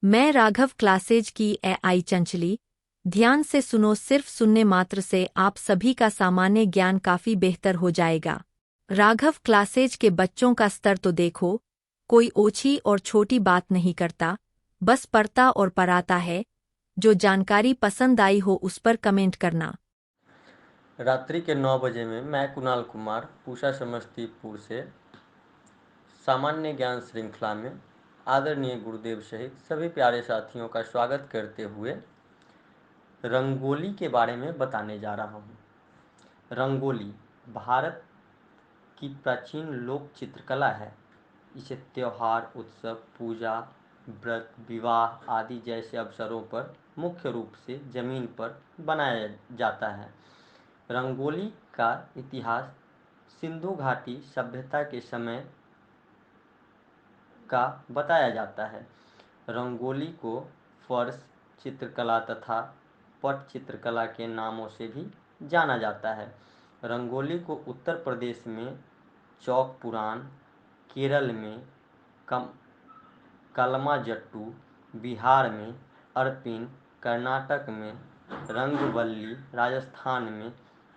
मैं राघव क्लासेज की एआई चंचली। ध्यान से सुनो, सिर्फ सुनने मात्र से आप सभी का सामान्य ज्ञान काफी बेहतर हो जाएगा। राघव क्लासेज के बच्चों का स्तर तो देखो, कोई ओछी और छोटी बात नहीं करता, बस पढ़ता और पढ़ाता है। जो जानकारी पसंद आई हो उस पर कमेंट करना। रात्रि के 9 बजे में मैं कुणाल कुमार पूसा समस्तीपुर से सामान्य ज्ञान श्रृंखला में आदरणीय गुरुदेव सहित सभी प्यारे साथियों का स्वागत करते हुए रंगोली के बारे में बताने जा रहा हूँ। रंगोली भारत की प्राचीन लोक चित्रकला है। इसे त्योहार, उत्सव, पूजा, व्रत, विवाह आदि जैसे अवसरों पर मुख्य रूप से जमीन पर बनाया जाता है। रंगोली का इतिहास सिंधु घाटी सभ्यता के समय का बताया जाता है। रंगोली को फर्श चित्रकला तथा पट चित्रकला के नामों से भी जाना जाता है। रंगोली को उत्तर प्रदेश में चौक पुराण, केरल में कम कलमाजट्टू, बिहार में अर्पिन, कर्नाटक में रंगवल्ली, राजस्थान में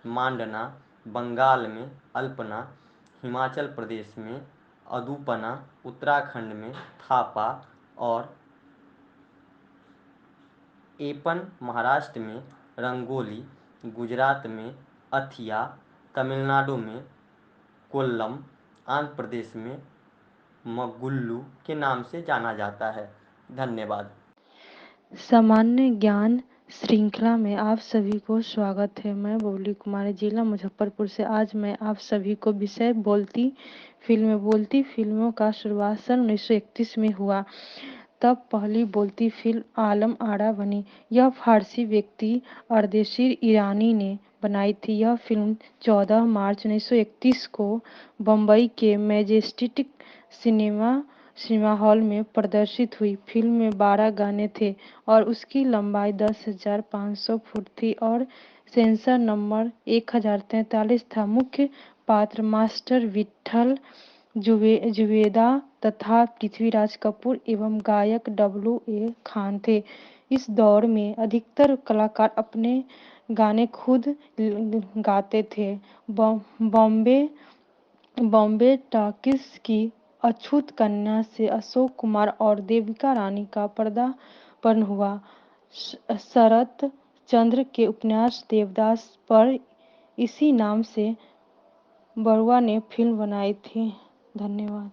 मांडना, बंगाल में अल्पना, हिमाचल प्रदेश में अदुपना, उत्तराखंड में थापा और एपन, महाराष्ट्र में रंगोली, गुजरात में अथिया, तमिलनाडु में कोल्लम, आंध्र प्रदेश में मगुल्लू के नाम से जाना जाता है। धन्यवाद। सामान्य ज्ञान श्रृंखला में आप सभी को स्वागत है। मैं बबली कुमारी, जिला मुजफ्फरपुर से। आज मैं आप सभी को विषय बोलती फिल्मों का शुरुआत सन 1931 में हुआ। तब पहली बोलती फिल्म आलम आरा बनी। यह फारसी व्यक्ति अर्देशीर ईरानी ने बनाई थी। यह फिल्म 14 मार्च 1931 को बम्बई के मैजेस्टिक सिनेमा हॉल में प्रदर्शित हुई। फिल्म में 12 गाने थे और उसकी लंबाई 10,500 फुट थी और सेंसर नंबर 1043 था। मुख्य पात्र मास्टर विट्ठल जुवेदा तथा पृथ्वीराज कपूर एवं गायक डब्ल्यू.ए. खान थे। इस दौर में अधिकतर कलाकार अपने गाने खुद गाते थे। बॉम्बे बॉम्बे टॉकीज की अछूत कन्या से अशोक कुमार और देविका रानी का पदार्पण हुआ। शरत चंद्र के उपन्यास देवदास पर इसी नाम से बरुआ ने फिल्म बनाई थी। धन्यवाद।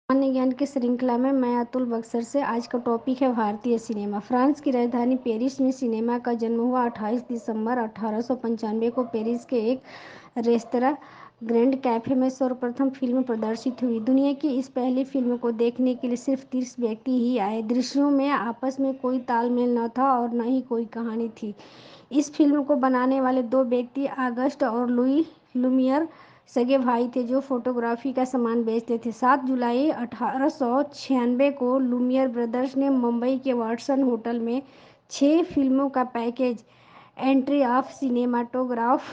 सामान्य ज्ञान की श्रृंखला में मैं अतुल बक्सर से। आज का टॉपिक है भारतीय सिनेमा। फ्रांस की राजधानी पेरिस में सिनेमा का जन्म हुआ। 28 दिसंबर 1895 को पेरिस के एक रेस्तरां ग्रैंड कैफे में सर्वप्रथम फिल्म प्रदर्शित हुई। दुनिया की इस पहली फिल्म को देखने के लिए सिर्फ 30 व्यक्ति ही आए। दृश्यों में आपस में कोई तालमेल न था और न ही कोई कहानी थी। इस फिल्म को बनाने वाले दो व्यक्ति ऑगस्ट और लुई लुमियर सगे भाई थे जो फोटोग्राफी का सामान बेचते थे। 7 जुलाई 1896 को लुमियर ब्रदर्स ने मुंबई के वाटसन होटल में 6 फिल्मों का package entry of cinematograph,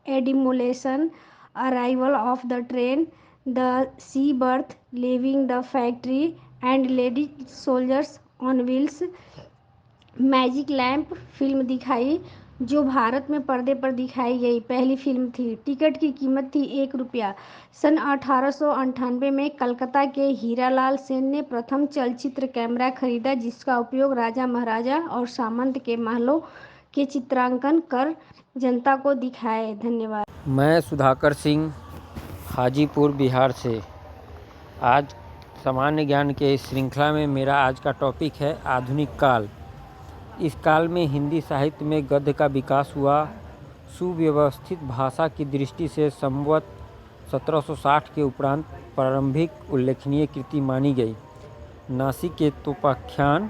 a demolition, arrival of the train, the sea bath, leaving the factory and lady soldiers on wheels, magic lamp film दिखाई, जो भारत में पर्दे पर दिखाई गई पहली फिल्म थी। टिकट की कीमत थी 1 रुपया। सन 1898 में कलकत्ता के हीरालाल सेन ने प्रथम चलचित्र कैमरा खरीदा जिसका उपयोग राजा महाराजा और सामंत के महलों के चित्रांकन कर जनता को दिखाए। धन्यवाद। मैं सुधाकर सिंह, हाजीपुर बिहार से। आज सामान्य ज्ञान के इस श्रृंखला में मेरा आज का टॉपिक है आधुनिक काल। इस काल में हिंदी साहित्य में गद्य का विकास हुआ। सुव्यवस्थित भाषा की दृष्टि से संवत 1760 के उपरांत प्रारंभिक उल्लेखनीय कृति मानी गई। नासिक के तोपाख्यान,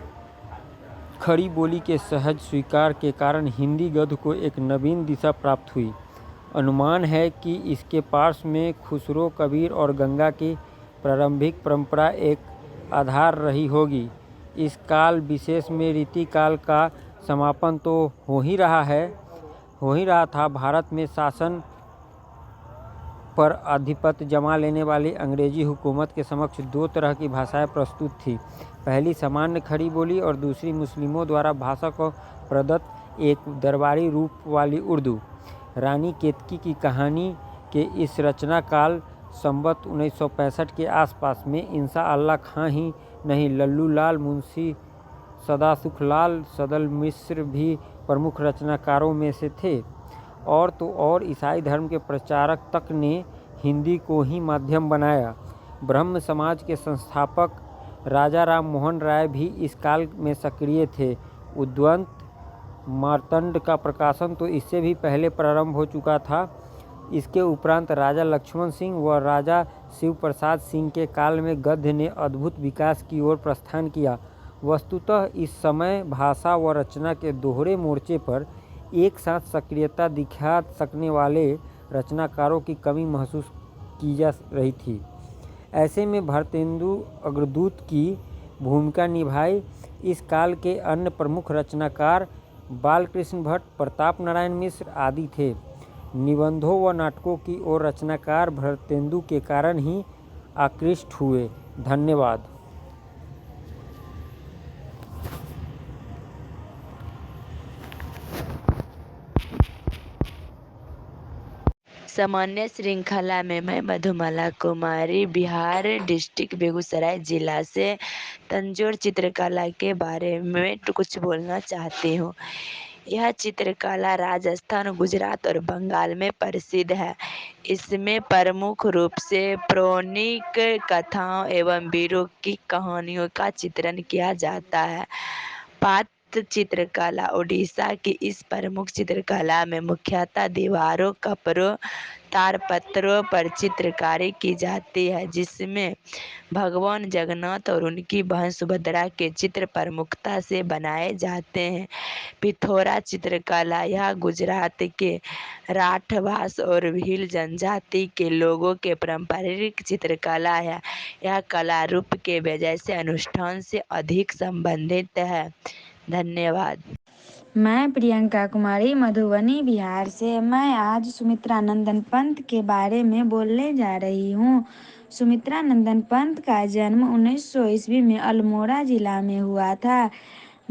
खड़ी बोली के सहज स्वीकार के कारण हिंदी गद्य को एक नवीन दिशा प्राप्त हुई। अनुमान है कि इसके पार्श्व में खुसरो, कबीर और गंगा की प्रारंभिक परंपरा एक आधार रही होगी। इस काल विशेष में रीति काल का समापन तो हो ही रहा था। भारत में शासन पर आधिपत्य जमा लेने वाली अंग्रेजी हुकूमत के समक्ष दो तरह की भाषाएं प्रस्तुत थी। पहली सामान्य खड़ी बोली और दूसरी मुस्लिमों द्वारा भाषा को प्रदत्त एक दरबारी रूप वाली उर्दू। रानी केतकी की कहानी के इस रचना काल संवत 1965 के आसपास में इंसा अल्लाह खां ही नहीं, लल्लू लाल, मुंशी सदासुखलाल सदल मिश्र भी प्रमुख रचनाकारों में से थे। और तो और ईसाई धर्म के प्रचारक तक ने हिंदी को ही माध्यम बनाया। ब्रह्म समाज के संस्थापक राजा राम मोहन राय भी इस काल में सक्रिय थे। उद्वंत मार्तंड का प्रकाशन तो इससे भी पहले प्रारंभ हो चुका था। इसके उपरांत राजा लक्ष्मण सिंह व राजा शिव प्रसाद सिंह के काल में गद्य ने अद्भुत विकास की ओर प्रस्थान किया। वस्तुतः इस समय भाषा व रचना के दोहरे मोर्चे पर एक साथ सक्रियता दिखा सकने वाले रचनाकारों की कमी महसूस की जा रही थी। ऐसे में भारतेंदु अग्रदूत की भूमिका निभाई। इस काल के अन्य प्रमुख रचनाकार बालकृष्ण भट्ट, प्रताप नारायण मिश्र आदि थे। निबंधों व नाटकों की ओर रचनाकार भारतेंदु के कारण ही आकृष्ट हुए। धन्यवाद। सामान्य श्रृंखला में मैं मधुमाला कुमारी बिहार डिस्ट्रिक्ट बेगूसराय जिला से तंजौर चित्रकला के बारे में कुछ बोलना चाहती हूँ। यह चित्रकला राजस्थान, गुजरात और बंगाल में प्रसिद्ध है। इसमें प्रमुख रूप से पौराणिक कथाओं एवं वीरों की कहानियों का चित्रण किया जाता है। पात्र चित्रकला उड़ीसा की इस प्रमुख चित्रकला में मुख्यतः दीवारों, कपड़ों, ताड़पत्रों पर चित्रकारी की जाती है, जिसमें भगवान जगन्नाथ और उनकी बहन सुभद्रा के चित्र प्रमुखता से बनाए जाते हैं। पिथौरा चित्रकला यह गुजरात के राठवास और भील जनजाति के लोगों के पारंपरिक चित्रकला है। यह कला रूप के वजह से अनुष्ठान से अधिक संबंधित है। धन्यवाद। मैं प्रियंका कुमारी मधुबनी बिहार से। मैं आज सुमित्रा नंदन पंत के बारे में बोलने जा रही हूँ। सुमित्रा नंदन पंत का जन्म 1900 ईस्वी में अल्मोड़ा जिला में हुआ था।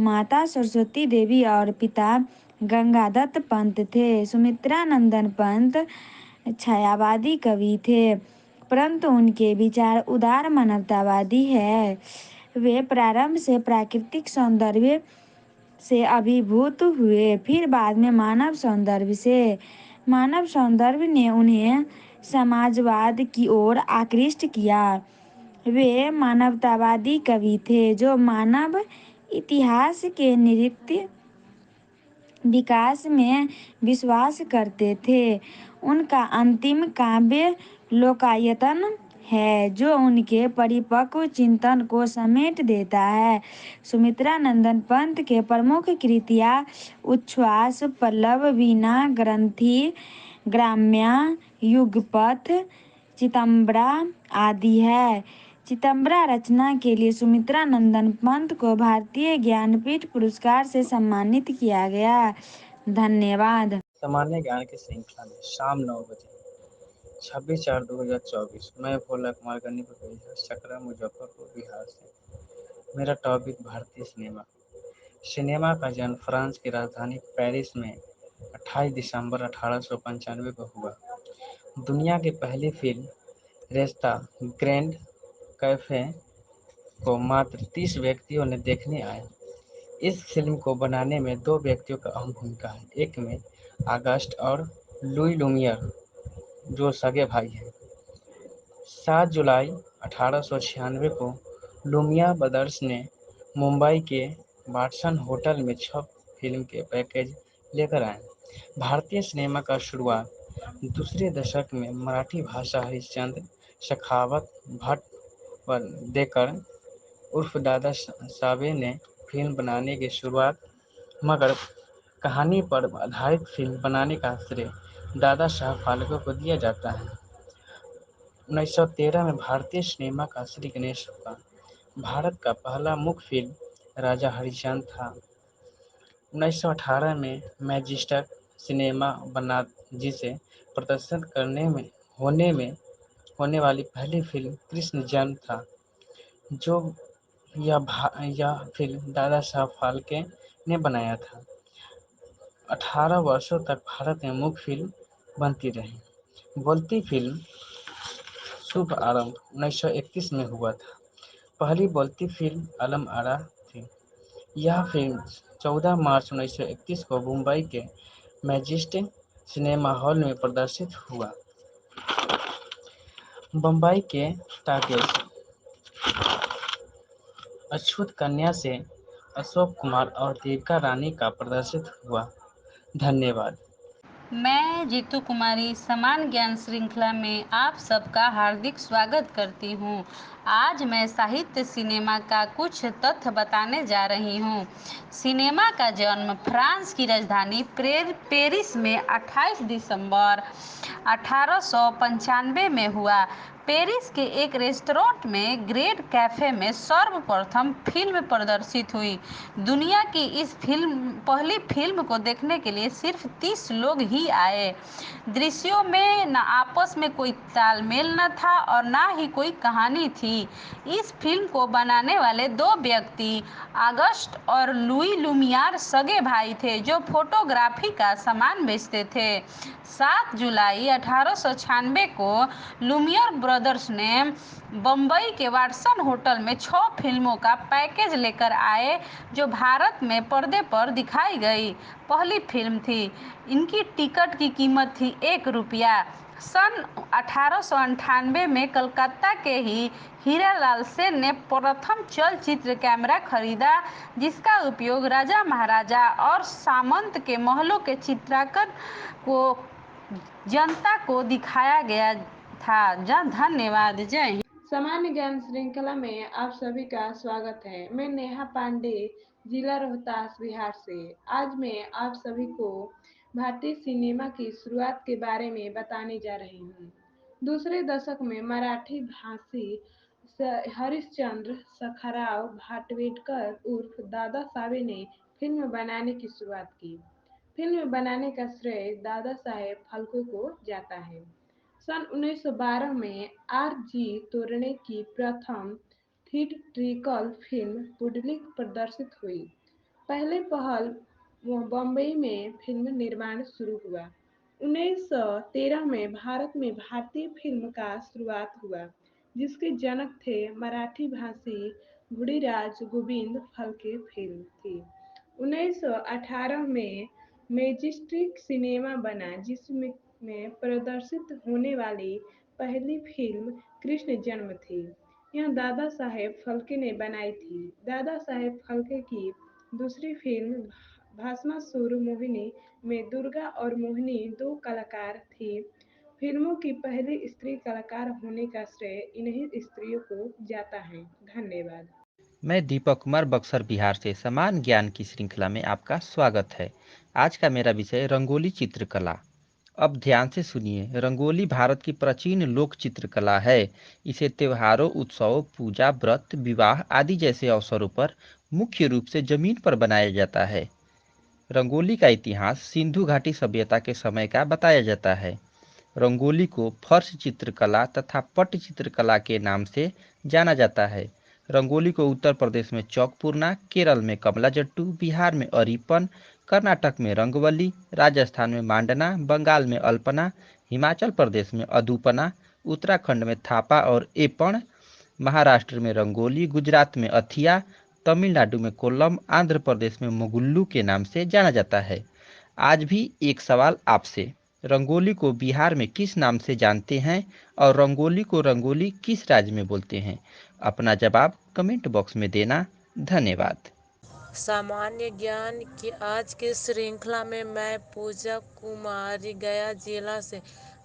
माता सरस्वती देवी और पिता गंगादत्त पंत थे। सुमित्रा नंदन पंत छायावादी कवि थे, परंतु उनके विचार उदार मानवतावादी है। वे प्रारंभ से प्राकृतिक सौंदर्य से अभिभूत हुए, फिर बाद में मानव सौंदर्य से। मानव सौंदर्य ने उन्हें समाजवाद की ओर आकृष्ट किया। वे मानवतावादी कवि थे जो मानव इतिहास के नित्य विकास में विश्वास करते थे। उनका अंतिम काव्य लोकायतन है, जो उनके परिपक्व चिंतन को समेट देता है। सुमित्रा नंदन पंत के प्रमुख कृतियाँ उच्छ्वास, पल्लव, वीणा, ग्रंथि, ग्राम्या, युगपथ, चितंबरा आदि है। चितंबरा रचना के लिए सुमित्रा नंदन पंत को भारतीय ज्ञानपीठ पुरस्कार से सम्मानित किया गया। धन्यवाद। सामान्य ज्ञान की श्रृंखला में शाम 9 बजे 26/4/2024। मैं भोला कुमार गन्नी चकरा मुजफ्फरपुर बिहार से। मेरा टॉपिक भारतीय सिनेमा। सिनेमा का जन्म फ्रांस की राजधानी पेरिस में 28 दिसंबर 1895 को हुआ। दुनिया की पहली फिल्म रेस्ता ग्रैंड कैफे को मात्र 30 व्यक्तियों ने देखने आए। इस फिल्म को बनाने में दो व्यक्तियों का अहम भूमिका है। एक में आगस्ट और लुई लुमियर, जो सगे भाई हैं। 7 जुलाई 1896 को लुमिया ब्रदर्स ने मुंबई के वाटसन होटल में 6 फिल्म के पैकेज लेकर आए। भारतीय सिनेमा का शुरुआत दूसरे दशक में मराठी भाषा हरिश्चंद्र शेखावत भट्ट पर देकर उर्फ दादा साहब ने फिल्म बनाने की शुरुआत, मगर कहानी पर आधारित फिल्म बनाने का श्रेय दादा साहब फाल्के को दिया जाता है। 1913 में भारतीय सिनेमा का श्री गणेश हुआ। भारत का पहला मुख्य फिल्म राजा हरिश्चंद्र था। 1918 में मैजिस्टर सिनेमा बना, जिसे प्रदर्शित करने में होने वाली पहली फिल्म कृष्ण जन्म था, जो यह फिल्म दादा साहब फाल्के ने बनाया था। 18 वर्षों तक भारत में मुख्य फिल्म बनती रही। बोलती फिल्म शुभ आरंभ 1931 में हुआ था। पहली बोलती फिल्म आलम आरा थी। यह फिल्म 14 मार्च 1931 को मुंबई के मैजेस्टिक सिनेमा हॉल में प्रदर्शित हुआ। बम्बई के टॉकीज अछूत कन्या से अशोक कुमार और देविका रानी का प्रदर्शित हुआ। धन्यवाद। मैं जीतू कुमारी समान ज्ञान श्रृंखला में आप सबका हार्दिक स्वागत करती हूँ। आज मैं साहित्य सिनेमा का कुछ तथ्य बताने जा रही हूँ। सिनेमा का जन्म फ्रांस की राजधानी पेरिस में 28 दिसंबर 1895 में हुआ। पेरिस के एक रेस्टोरेंट में ग्रेट कैफे में सर्वप्रथम फिल्म प्रदर्शित हुई। दुनिया की इस पहली फिल्म को देखने के लिए सिर्फ 30 लोग ही आए। दृश्यों में न आपस में कोई तालमेल न था और न ही कोई कहानी थी। इस फिल्म को बनाने वाले दो व्यक्ति ऑगस्ट और लुई लुमियार सगे भाई थे, जो फोटोग्राफी का सामान बेचते थे। 7 जुलाई 1896 को लुमियर ब्रदर्स ने बम्बई के वाटसन होटल में 6 फिल्मों का पैकेज लेकर आए, जो भारत में पर्दे पर दिखाई गई पहली फिल्म थी। इनकी टिकट की कीमत थी 1 रुपया। सन 1898 में कलकत्ता के ही हीरालाल सेन ने प्रथम चलचित्र कैमरा खरीदा, जिसका उपयोग राजा महाराजा और सामंत के महलों के चित्रांकन को जनता को दिखाया गया था। धन्यवाद। जय हिंद। सामान्य ज्ञान श्रृंखला में आप सभी का स्वागत है। मैं नेहा पांडे, जिला रोहतास, बिहार से। आज मैं आप सभी को भारतीय सिनेमा की शुरुआत के बारे में बताने जा रही हूँ। दूसरे दशक में मराठी भाषी हरिश्चंद्र सखाराव भाटवेडकर उर्फ दादा सावे ने फिल्म बनाने की शुरुआत की। फिल्म बनाने का श्रेय दादा साहेब फाल्के को जाता है। सन 1912 में आर जी तोरणे की प्रथम थिएट्रिकल फिल्म पुंडलिक प्रदर्शित हुई। पहले पहल बम्बई में फिल्म निर्माण शुरू हुआ। 1913 में भारत में भारतीय फिल्म का शुरुआत हुआ, जिसके जनक थे मराठी भाषी गुड़ीराज गोविंद फल्के। फिल्म थी 1918 में मैजेस्टिक सिनेमा बना, जिसमें प्रदर्शित होने वाली पहली फिल्म कृष्ण जन्म थी। यह दादा साहेब फाल्के ने बनाई थी। दादा साहेब फाल्के की दूसरी फिल्म भस्मासुर मोहिनी में दुर्गा और मोहिनी दो कलाकार थी। फिल्मों की पहली स्त्री कलाकार होने का श्रेय इन्हीं स्त्रियों को जाता है। धन्यवाद। मैं दीपक कुमार बक्सर बिहार से समान ज्ञान की श्रृंखला में आपका स्वागत है। आज का मेरा विषय रंगोली चित्रकला। अब ध्यान से सुनिए। रंगोली भारत की प्राचीन लोक चित्रकला है। इसे त्योहारों, उत्सवों, पूजा, व्रत, विवाह आदि जैसे अवसरों पर मुख्य रूप से जमीन पर बनाया जाता है। रंगोली का इतिहास सिंधु घाटी सभ्यता के समय का बताया जाता है। रंगोली को फर्श चित्रकला तथा पट चित्रकला के नाम से जाना जाता है। रंगोली को उत्तर प्रदेश में चौकपूर्णा, केरल में कमलाजट्टू, बिहार में अरिपन, कर्नाटक में रंगवली, राजस्थान में मांडना, बंगाल में अल्पना, हिमाचल प्रदेश में अधूपना, उत्तराखंड में थापा और एपण, महाराष्ट्र में रंगोली, गुजरात में अथिया, तमिलनाडु में कोल्लम, आंध्र प्रदेश में मुगुल्लू के नाम से जाना जाता है। आज भी एक सवाल आपसे, रंगोली को बिहार में किस नाम से जानते हैं और रंगोली को रंगोली किस राज्य में बोलते हैं? अपना जवाब कमेंट बॉक्स में देना। धन्यवाद। सामान्य ज्ञान की आज की श्रृंखला में मैं पूजा कुमारी गया जिला से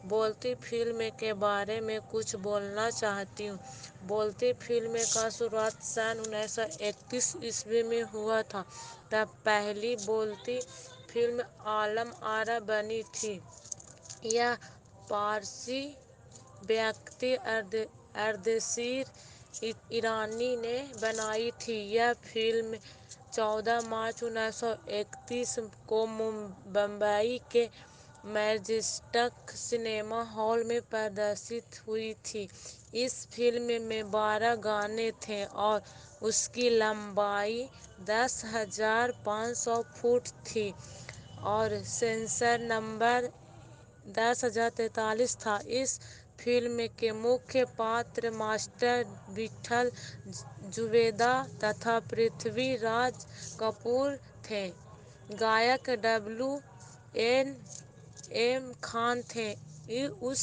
बोलती फिल्म के बारे में कुछ बोलना चाहती हूँ। बोलती फिल्म का शुरुआत सन 1931 ईस्वी में हुआ था। तब पहली बोलती फिल्म आलम आरा बनी थी। यह पारसी व्यक्ति अर्देशीर ईरानी ने बनाई थी। यह फिल्म 14 मार्च 1931 को बम्बई के मैजेस्टिक सिनेमा हॉल में प्रदर्शित हुई थी। इस फिल्म में 12 गाने थे और उसकी लंबाई 10,500 फुट थी और सेंसर नंबर 10,043 था। इस फिल्म के मुख्य पात्र मास्टर विठल जुवेदा तथा पृथ्वीराज कपूर थे। गायक WN खान थे। उस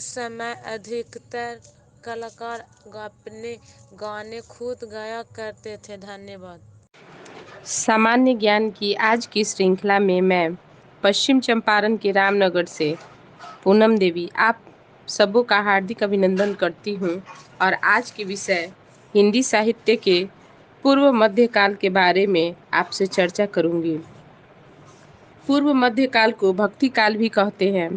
समय अधिकतर कलाकार अपने गाने खुद गाया करते थे। धन्यवाद। सामान्य ज्ञान की आज की श्रृंखला में मैं पश्चिम चंपारण के रामनगर से पूनम देवी आप सबों का हार्दिक अभिनंदन करती हूँ और आज के विषय हिंदी साहित्य के पूर्व मध्यकाल के बारे में आपसे चर्चा करूँगी। पूर्व मध्यकाल को भक्ति काल भी कहते हैं।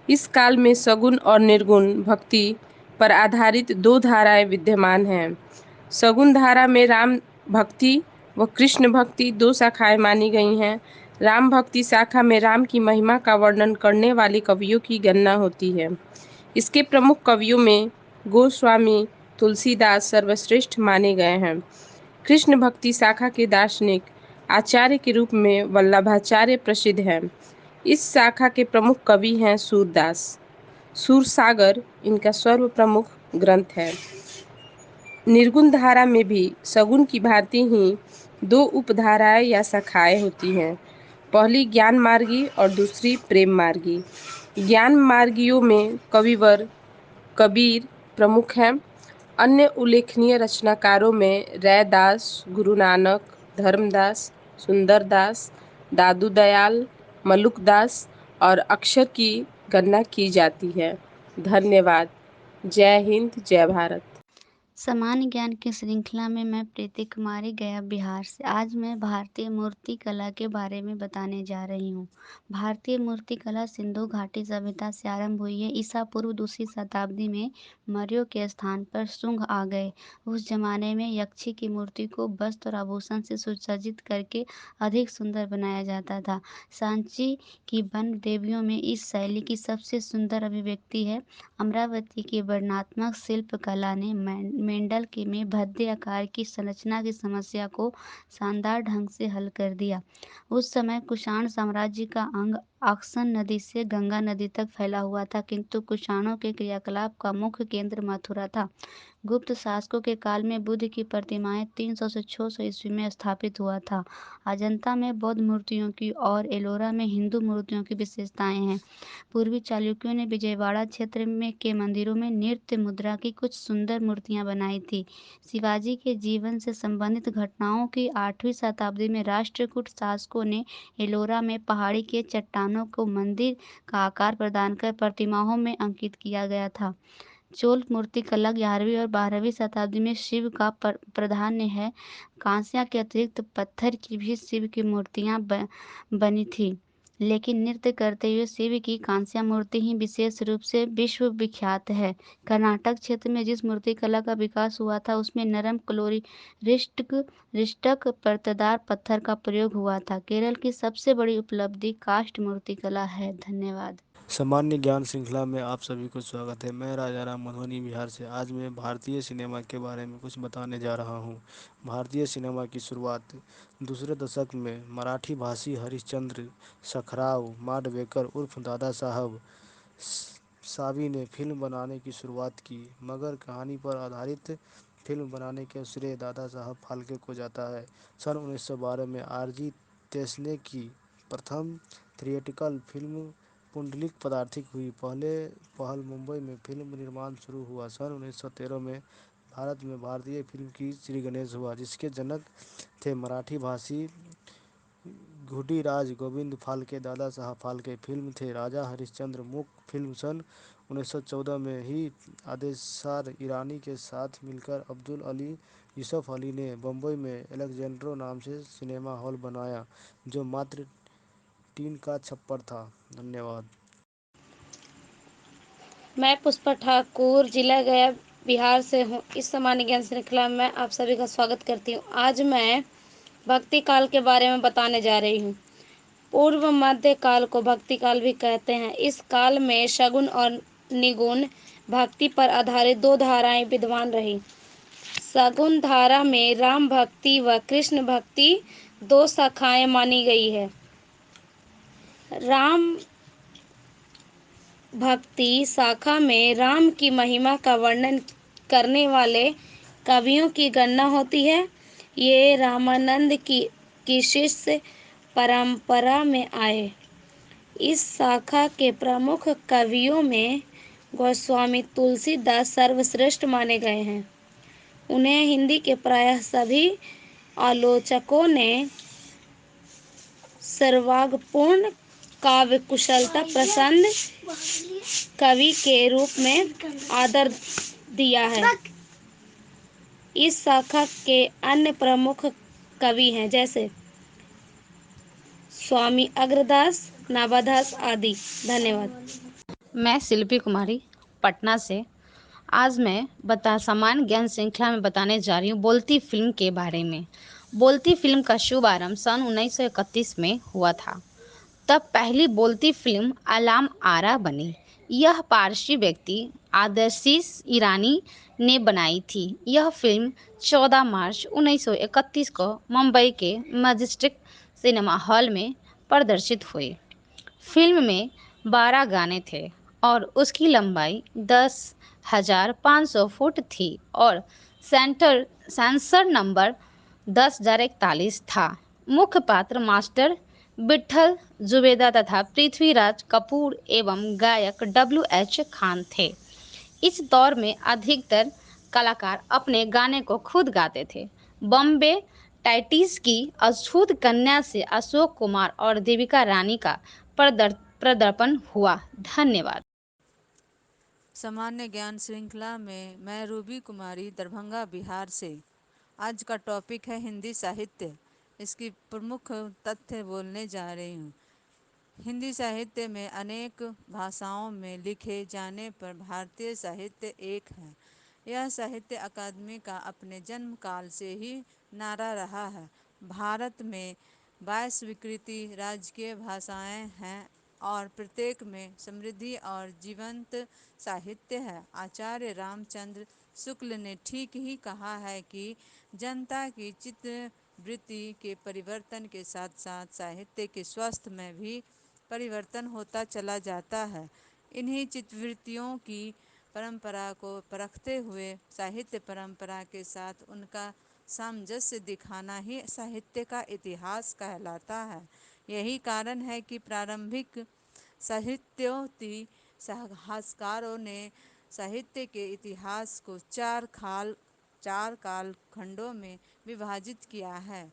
इस काल में सगुण और निर्गुण भक्ति पर आधारित दो धाराएं विद्यमान हैं। सगुण धारा में राम भक्ति व कृष्ण भक्ति दो शाखाएं मानी गई हैं। राम भक्ति शाखा में राम की महिमा का वर्णन करने वाले कवियों की गणना होती है। इसके प्रमुख कवियों में गोस्वामी तुलसीदास सर्वश्रेष्ठ माने गए हैं। कृष्ण भक्ति शाखा के दार्शनिक आचार्य के रूप में वल्लभाचार्य प्रसिद्ध हैं। इस शाखा के प्रमुख कवि हैं सूरदास। सूरसागर इनका सर्व प्रमुख ग्रंथ है। निर्गुण धारा में भी सगुण की भांति ही दो उपधाराएं या शाखाएं होती हैं। पहली ज्ञान मार्गी और दूसरी प्रेम मार्गी। ज्ञान मार्गियों में कविवर कबीर प्रमुख हैं। अन्य उल्लेखनीय रचनाकारों में रैदास, गुरु नानक, धर्मदास, सुंदरदास, दादू दयाल, मलुकदास और अक्षर की गणना की जाती है। धन्यवाद। जय हिंद, जय भारत। सामान्य ज्ञान की श्रृंखला में मैं प्रीति कुमारी गया बिहार से। आज मैं भारतीय मूर्ति कला के बारे में बताने जा रही हूँ। भारतीय मूर्ति कला सिंधु घाटी सभ्यता से आरंभ हुई है। ईसा पूर्व दूसरी शताब्दी में मौर्यों के स्थान पर शुंग आ गए। उस जमाने में यक्षी की मूर्ति को वस्त्र और आभूषण से सुसज्जित करके अधिक सुंदर बनाया जाता था। सांची की वन देवियों में इस शैली की सबसे सुंदर अभिव्यक्ति है। अमरावती की वर्णनात्मक शिल्प कला ने मेंडल के में भद्दे आकार की संरचना की समस्या को शानदार ढंग से हल कर दिया। उस समय कुषाण साम्राज्य का अंग अक्सन नदी से गंगा नदी तक फैला हुआ था, किंतु कुषाणों के क्रियाकलाप का मुख्य केंद्र मथुरा था। गुप्त शासकों के काल में बुद्ध की प्रतिमाएं 300 से 600 ईस्वी में स्थापित हुआ था। अजंता में बौद्ध मूर्तियों की और एलोरा में हिंदू मूर्तियों की विशेषताएं हैं। पूर्वी चालुक्यों ने विजयवाड़ा क्षेत्र में के मंदिरों में नृत्य मुद्रा की कुछ सुंदर मूर्तियां बनाई थी। शिवाजी के जीवन से संबंधित घटनाओं की 8वीं शताब्दी में राष्ट्रकूट शासकों ने एलोरा में पहाड़ी के चट्टानों को मंदिर का आकार प्रदान कर प्रतिमाओं में अंकित किया गया था। चोल मूर्तिकला 11वीं और 12वीं शताब्दी में शिव का प्राधान्य है। कांस्य के अतिरिक्त पत्थर की भी शिव की मूर्तियां बनी थी, लेकिन नृत्य करते हुए शिव की कांस्य मूर्ति ही विशेष रूप से विश्व विख्यात है। कर्नाटक क्षेत्र में जिस मूर्ति कला का विकास हुआ था उसमें नरम रिष्टक परतदार पत्थर का प्रयोग हुआ था। केरल की सबसे बड़ी उपलब्धि काष्ठ मूर्ति कला है। धन्यवाद। सामान्य ज्ञान श्रृंखला में आप सभी को स्वागत है। मैं राजा राम मधुबनी बिहार से आज मैं भारतीय सिनेमा के बारे में कुछ बताने जा रहा हूँ। भारतीय सिनेमा की शुरुआत दूसरे दशक में मराठी भाषी हरिश्चंद्र सखराव माडवेकर उर्फ दादा साहब सावी ने फिल्म बनाने की शुरुआत की, मगर कहानी पर आधारित फिल्म बनाने के श्रेय दादा साहब फाल्के को जाता है। सन 1912 में आरजी तेसने की प्रथम थिएट्रिकल फिल्म पुंडलिक पदार्थिक हुई। पहल मुंबई में फिल्म निर्माण शुरू हुआ। सन 1913 में भारत में भारतीय फिल्म की श्री गणेश हुआ, जिसके जनक थे मराठी भाषी घुडीराज गोविंद फाल्के। दादा साहब फाल्के फिल्म थे राजा हरिश्चंद्र मुख्य फिल्म। सन 1914 में ही आदेशार ईरानी के साथ मिलकर अब्दुल अली यूसुफ अली ने बम्बई में एलेक्जेंड्रो नाम से सिनेमा हॉल बनाया, जो मात्र टीन का छप्पर था। धन्यवाद। मैं पुष्पा ठाकुर जिला गया बिहार से हूँ। इस सामान्य ज्ञान श्रृंखला में आप सभी का स्वागत करती हूँ। आज मैं भक्ति काल के बारे में बताने जा रही हूँ। पूर्व मध्य काल को भक्ति काल भी कहते हैं। इस काल में सगुण और निगुण भक्ति पर आधारित दो धाराएं विद्यमान रही। सगुण धारा में राम भक्ति व कृष्ण भक्ति दो शाखाएं मानी गई है। राम भक्ति शाखा में राम की महिमा का वर्णन करने वाले कवियों की गणना होती है। ये रामानंद की शिष्य परंपरा में आए। इस शाखा के प्रमुख कवियों में गोस्वामी तुलसीदास सर्वश्रेष्ठ माने गए हैं। उन्हें हिंदी के प्रायः सभी आलोचकों ने सर्वांगपूर्ण काव्य कुशलता प्रसन्न कवि के रूप में आदर दिया है। इस शाखा के अन्य प्रमुख कवि हैं जैसे स्वामी अग्रदास, नाभादास आदि। धन्यवाद। मैं शिल्पी कुमारी पटना से आज मैं सामान्य ज्ञान श्रृंखला में बताने जा रही हूँ बोलती फिल्म के बारे में। बोलती फिल्म का शुभारंभ सन 1931 में हुआ था। तब पहली बोलती फिल्म अलाम आरा बनी। यह पारसी व्यक्ति आदर्शीस ईरानी ने बनाई थी। यह फिल्म 14 मार्च 1931 को मुंबई के मैजेस्टिक सिनेमा हॉल में प्रदर्शित हुई। फिल्म में 12 गाने थे और उसकी लंबाई 10,500 फुट थी और सेंसर नंबर 10,041 था। मुख्य पात्र मास्टर विट्ठल जुबेदा तथा पृथ्वीराज कपूर एवं गायक W.H. खान थे। इस दौर में अधिकतर कलाकार अपने गाने को खुद गाते थे। बॉम्बे टाइटिस की अछूत कन्या से अशोक कुमार और देविका रानी का प्रदर्शन हुआ। धन्यवाद। सामान्य ज्ञान श्रृंखला में मैं रूबी कुमारी दरभंगा बिहार से। आज का टॉपिक है हिंदी साहित्य। इसकी प्रमुख तथ्य बोलने जा रही हूँ। हिंदी साहित्य में अनेक भाषाओं में लिखे जाने पर भारतीय साहित्य एक है। यह साहित्य अकादमी का अपने जन्म काल से ही नारा रहा है। भारत में 22 स्वीकृति राजकीय भाषाएं हैं और प्रत्येक में समृद्धि और जीवंत साहित्य है। आचार्य रामचंद्र शुक्ल ने ठीक ही कहा है कि जनता की चित्तवृत्ति के परिवर्तन के साथ साथ साहित्य के स्वास्थ्य में भी परिवर्तन होता चला जाता है। इन्हीं चित्तवृत्तियों की परंपरा को परखते हुए साहित्य परंपरा के साथ उनका सामंजस्य दिखाना ही साहित्य का इतिहास कहलाता है। यही कारण है कि प्रारंभिक साहित्योक्ति साहसकारों ने साहित्य के इतिहास को चार काल खंडों में विभाजित किया है।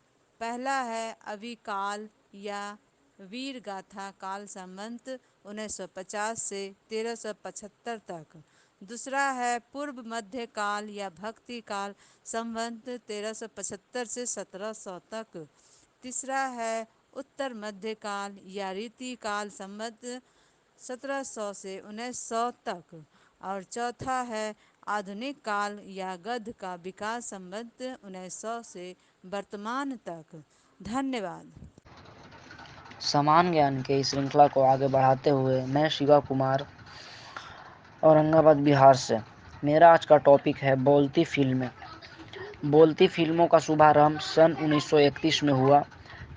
पहला है अविकाल या वीर गाथा काल संवत 1950 से 1375 तक। दूसरा है पूर्व मध्य काल या भक्ति काल संवत 1375 से 1700 तक। तीसरा है उत्तर मध्य काल या रीति काल संवत 1700 से 1900 तक। और चौथा है आधुनिक काल या गद्य का विकास संवत 1900 से वर्तमान तक। धन्यवाद। समान ज्ञान के इस श्रृंखला को आगे बढ़ाते हुए मैं शिवा कुमार औरंगाबाद बिहार से। मेरा आज का टॉपिक है बोलती फिल्में। बोलती फिल्मों का शुभारंभ सन 1931 में हुआ।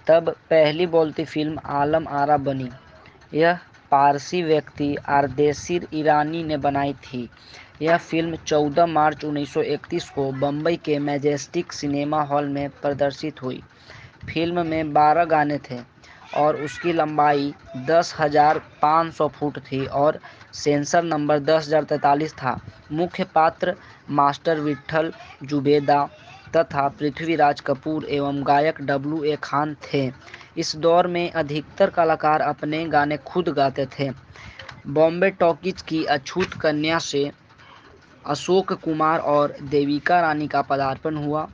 तब पहली बोलती फिल्म आलम आरा बनी। यह पारसी व्यक्ति आरदेशीर ईरानी ने बनाई थी। यह फिल्म 14 मार्च 1931 को बम्बई के मैजेस्टिक सिनेमा हॉल में प्रदर्शित हुई। फिल्म में 12 गाने थे और उसकी लंबाई 10,500 फुट थी और सेंसर नंबर 10,043 था। मुख्य पात्र मास्टर विट्ठल जुबेदा तथा पृथ्वीराज कपूर एवं गायक W.A. खान थे। इस दौर में अधिकतर कलाकार अपने गाने खुद गाते थे। बॉम्बे टॉकीज की अछूत कन्या से अशोक कुमार और देविका रानी का पदार्पण हुआ।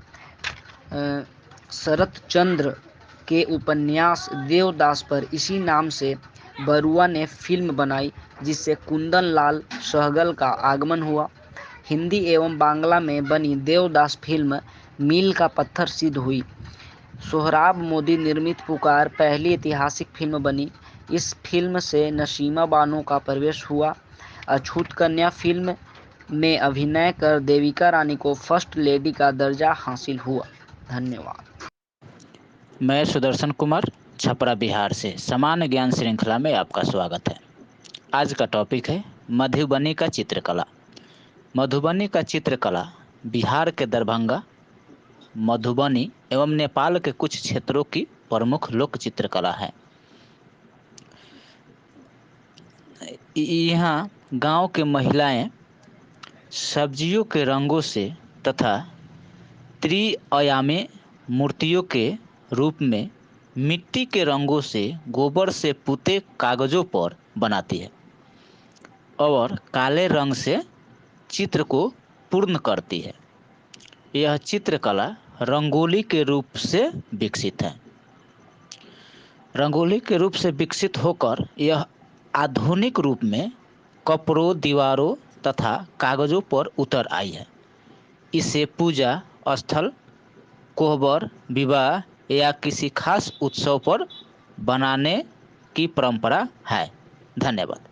शरत चंद्र के उपन्यास देवदास पर इसी नाम से बरुआ ने फिल्म बनाई, जिससे कुंदन लाल सहगल का आगमन हुआ। हिंदी एवं बांग्ला में बनी देवदास फिल्म मील का पत्थर सिद्ध हुई। सोहराब मोदी निर्मित पुकार पहली ऐतिहासिक फिल्म बनी। इस फिल्म से नसीमा बानो का प्रवेश हुआ। अछूत कन्या फिल्म में अभिनय कर देविका रानी को फर्स्ट लेडी का दर्जा हासिल हुआ। धन्यवाद। मैं सुदर्शन कुमार छपरा बिहार से सामान्य ज्ञान श्रृंखला में आपका स्वागत है। आज का टॉपिक है मधुबनी का चित्रकला। मधुबनी का चित्रकला बिहार के दरभंगा, मधुबनी एवं नेपाल के कुछ क्षेत्रों की प्रमुख लोक चित्रकला है। यहाँ गांव के महिलाएं सब्जियों के रंगों से तथा त्रिआयामी मूर्तियों के रूप में मिट्टी के रंगों से गोबर से पुते कागजों पर बनाती है और काले रंग से चित्र को पूर्ण करती है। यह चित्रकला रंगोली के रूप से विकसित है। रंगोली के रूप से विकसित होकर यह आधुनिक रूप में कपड़ों, दीवारों तथा कागजों पर उतर आई है। इसे पूजा स्थल, कोहबर, विवाह या किसी खास उत्सव पर बनाने की परंपरा है। धन्यवाद।